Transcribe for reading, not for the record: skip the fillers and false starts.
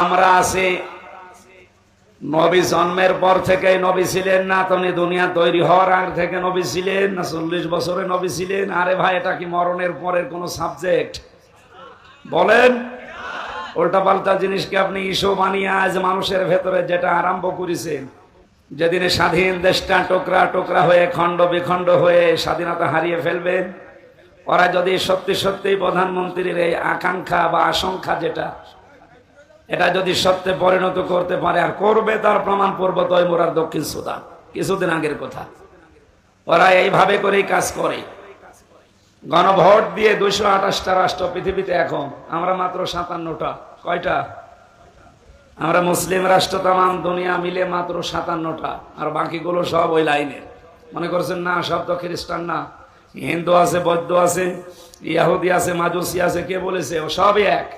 আমরা আছি নবী জন্মের পর থেকে নবী ছিলেন না, তুমি দুনিয়া তৈরি হওয়ার আগ থেকে নবী ছিলেন না 40 বছরে নবী ছিলেন? আরে ভাই, এটা কি মরণের পরের কোন সাবজেক্ট? বলেন। উল্টা পাল্টা জিনিসকে আপনি ইস্যু বানিয়ে আজ মানুষের ভেতরে যেটা আরম্ভ করেছেন, যেদিনে স্বাধীন দেশটা টোকরা টোকরা হয়ে খণ্ড বিখণ্ড হয়ে স্বাধীনতা হারিয়ে ফেলবেন, ওরা যদি সত্যি সত্যি প্রধানমন্ত্রীর এই আকাঙ্ক্ষা বা আশঙ্কা যেটা, এটা যদি সত্যে পরিণত করতে পারে, আর করবে, তার প্রমাণ পূর্ব তৈমুর আর দক্ষিণ সুদান, কিছুদিন আগের কথা। ওরা এইভাবে করেই কাজ করে। গণভোট দিয়ে 228টা রাষ্ট্র পৃথিবীতে, এখন আমরা মাত্র 57টা। কয়টা? আমরা মুসলিম রাষ্ট্র তামাম দুনিয়া মিলে মাত্র 57টা, আর বাকিগুলো সব ওই লাইনের। মনে করছেন না সব তো খ্রিস্টান না, হিন্দু আছে, বৌদ্ধ আছে, ইহুদি আছে, মাজুসি আছে, কে বলেছে? ও সবই এক।